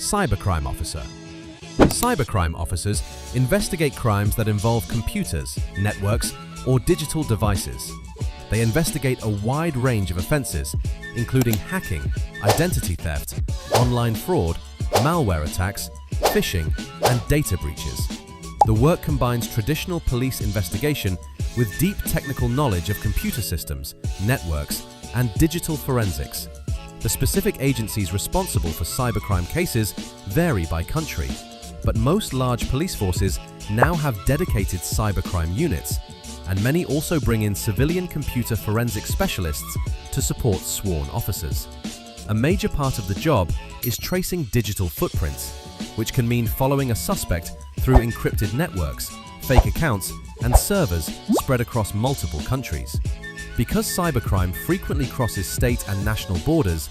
Cybercrime Officer. Cybercrime officers investigate crimes that involve computers, networks, or digital devices. They investigate a wide range of offenses, including hacking, identity theft, online fraud, malware attacks, phishing, and data breaches. The work combines traditional police investigation with deep technical knowledge of computer systems, networks, and digital forensics. The specific agencies responsible for cybercrime cases vary by country, but most large police forces now have dedicated cybercrime units, and many also bring in civilian computer forensic specialists to support sworn officers. A major part of the job is tracing digital footprints, which can mean following a suspect through encrypted networks, fake accounts, and servers spread across multiple countries. Because cybercrime frequently crosses state and national borders,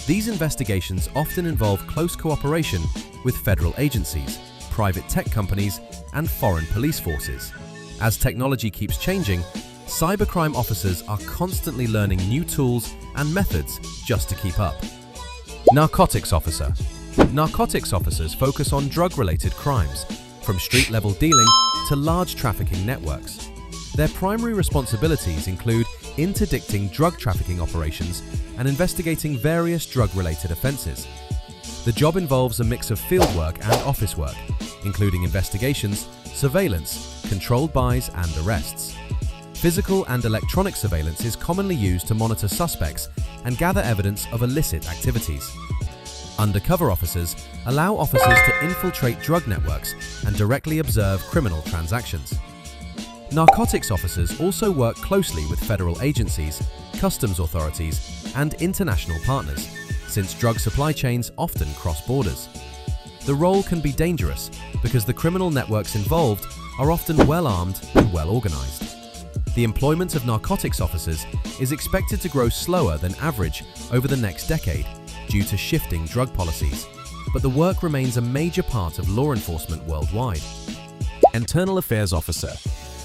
these investigations often involve close cooperation with federal agencies, private tech companies, and foreign police forces. As technology keeps changing, cybercrime officers are constantly learning new tools and methods just to keep up. Narcotics Officer. Narcotics officers focus on drug-related crimes, from street-level dealing to large trafficking networks. Their primary responsibilities include interdicting drug trafficking operations and investigating various drug-related offenses. The job involves a mix of fieldwork and office work, including investigations, surveillance, controlled buys, and arrests. Physical and electronic surveillance is commonly used to monitor suspects and gather evidence of illicit activities. Undercover officers allow officers to infiltrate drug networks and directly observe criminal transactions. Narcotics officers also work closely with federal agencies, customs authorities, and international partners, since drug supply chains often cross borders. The role can be dangerous because the criminal networks involved are often well-armed and well-organized. The employment of narcotics officers is expected to grow slower than average over the next decade due to shifting drug policies, but the work remains a major part of law enforcement worldwide. Internal Affairs Officer.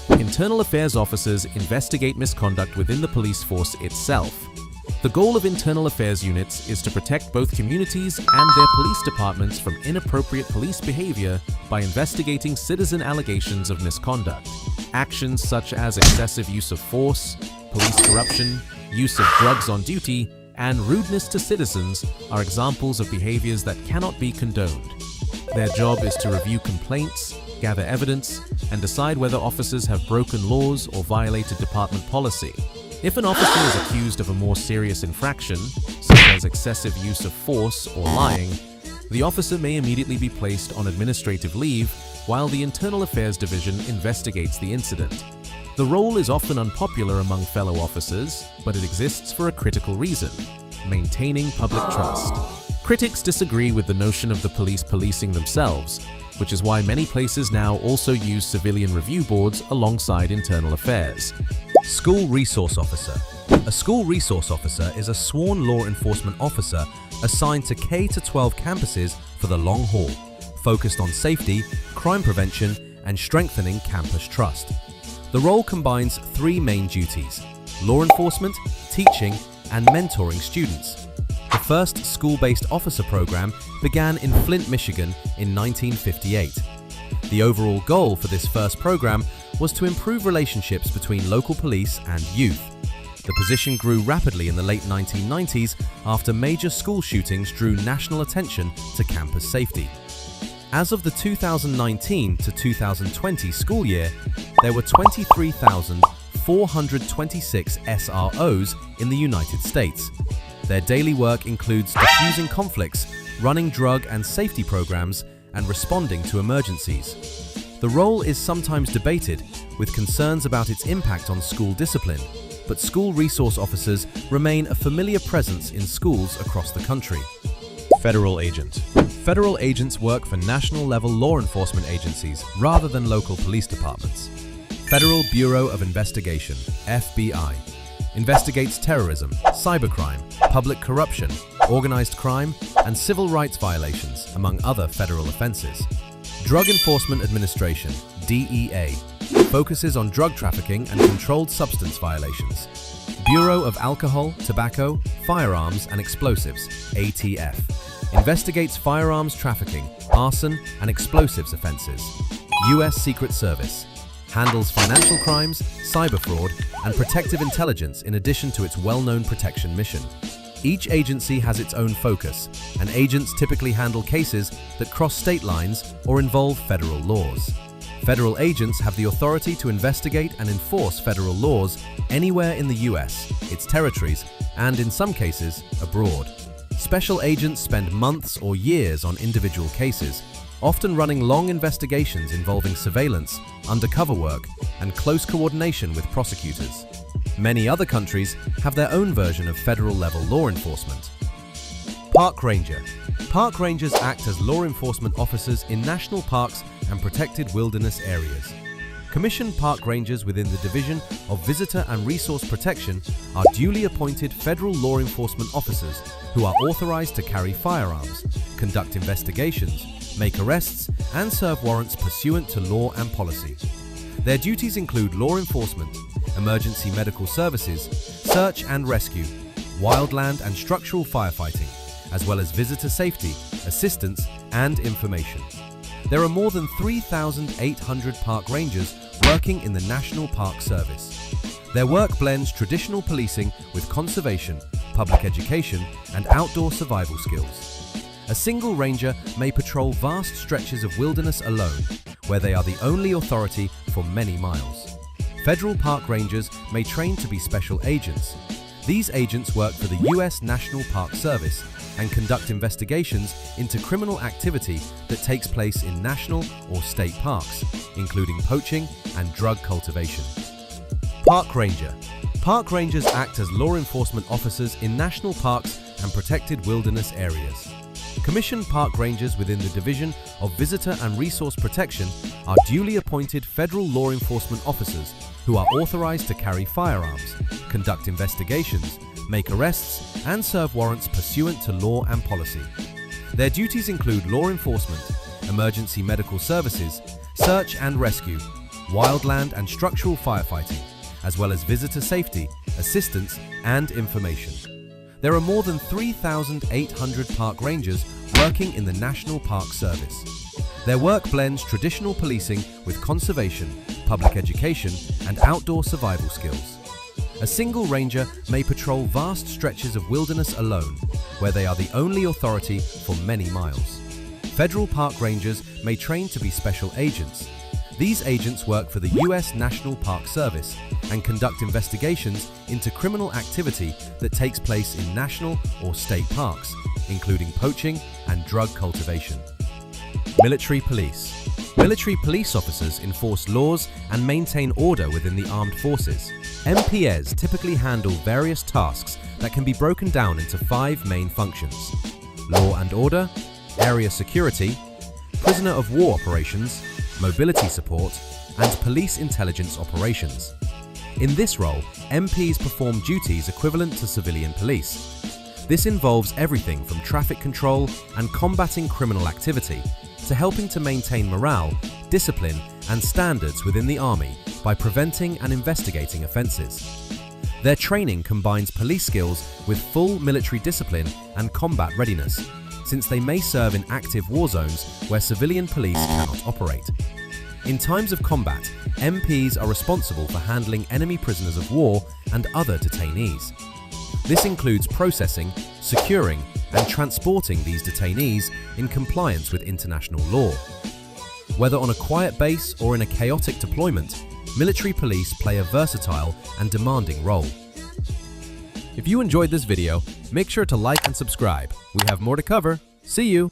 Internal Affairs officers investigate misconduct within the police force itself. The goal of internal affairs units is to protect both communities and their police departments from inappropriate police behavior by investigating citizen allegations of misconduct. Actions such as excessive use of force, police corruption, use of drugs on duty, and rudeness to citizens are examples of behaviors that cannot be condoned. Their job is to review complaints, gather evidence, and decide whether officers have broken laws or violated department policy. If an officer is accused of a more serious infraction, such as excessive use of force or lying, the officer may immediately be placed on administrative leave while the Internal Affairs Division investigates the incident. The role is often unpopular among fellow officers, but it exists for a critical reason: maintaining public trust. Critics disagree with the notion of the police policing themselves, which is why many places now also use civilian review boards alongside internal affairs. School Resource Officer. A school resource officer is a sworn law enforcement officer assigned to K-12 campuses for the long haul, focused on safety, crime prevention, and strengthening campus trust. The role combines three main duties: law enforcement, teaching, and mentoring students. The first school-based officer program began in Flint, Michigan in 1958. The overall goal for this first program was to improve relationships between local police and youth. The position grew rapidly in the late 1990s after major school shootings drew national attention to campus safety. As of the 2019 to 2020 school year, there were 23,426 SROs in the United States. Their daily work includes diffusing conflicts, running drug and safety programs, and responding to emergencies. The role is sometimes debated, with concerns about its impact on school discipline, but school resource officers remain a familiar presence in schools across the country. Federal Agent. Federal agents work for national-level law enforcement agencies rather than local police departments. Federal Bureau of Investigation, FBI, investigates terrorism, cybercrime, public corruption, organized crime, and civil rights violations, among other federal offenses. Drug Enforcement Administration, DEA, focuses on drug trafficking and controlled substance violations. Bureau of Alcohol, Tobacco, Firearms and Explosives, ATF, investigates firearms trafficking, arson, and explosives offenses. U.S. Secret Service handles financial crimes, cyber fraud, and protective intelligence in addition to its well-known protection mission. Each agency has its own focus, and agents typically handle cases that cross state lines or involve federal laws. Federal agents have the authority to investigate and enforce federal laws anywhere in the U.S., its territories, and in some cases, abroad. Special agents spend months or years on individual cases, often running long investigations involving surveillance, undercover work, and close coordination with prosecutors. Many other countries have their own version of federal-level law enforcement. Park Ranger. Park rangers act as law enforcement officers in national parks and protected wilderness areas. Commissioned park rangers within the Division of Visitor and Resource Protection are duly appointed federal law enforcement officers who are authorized to carry firearms, conduct investigations, make arrests, and serve warrants pursuant to law and policy. Their duties include law enforcement, emergency medical services, search and rescue, wildland and structural firefighting, as well as visitor safety, assistance, and information. There are more than 3,800 park rangers working in the National Park Service. Their work blends traditional policing with conservation, public education, and outdoor survival skills. A single ranger may patrol vast stretches of wilderness alone, where they are the only authority for many miles. Federal park rangers may train to be special agents. These agents work for the U.S. National Park Service and conduct investigations into criminal activity that takes place in national or state parks, including poaching and drug cultivation. Park Ranger. Park rangers act as law enforcement officers in national parks and protected wilderness areas. Commissioned park rangers within the Division of Visitor and Resource Protection are duly appointed federal law enforcement officers who are authorized to carry firearms, conduct investigations, make arrests, and serve warrants pursuant to law and policy. Their duties include law enforcement, emergency medical services, search and rescue, wildland and structural firefighting, as well as visitor safety, assistance, and information. There are more than 3,800 park rangers working in the National Park Service. Their work blends traditional policing with conservation, public education, and outdoor survival skills. A single ranger may patrol vast stretches of wilderness alone, where they are the only authority for many miles. Federal park rangers may train to be special agents. These agents work for the U.S. National Park Service and conduct investigations into criminal activity that takes place in national or state parks, including poaching and drug cultivation. Military police. Military police officers enforce laws and maintain order within the armed forces. MPs typically handle various tasks that can be broken down into 5 main functions: law and order, area security, prisoner of war operations, mobility support, and police intelligence operations. In this role, MPs perform duties equivalent to civilian police. This involves everything from traffic control and combating criminal activity to helping to maintain morale, discipline, and standards within the Army by preventing and investigating offences. Their training combines police skills with full military discipline and combat readiness, since they may serve in active war zones where civilian police cannot operate. In times of combat, MPs are responsible for handling enemy prisoners of war and other detainees. This includes processing, securing, and transporting these detainees in compliance with international law. Whether on a quiet base or in a chaotic deployment, military police play a versatile and demanding role. If you enjoyed this video, make sure to like and subscribe. We have more to cover. See you!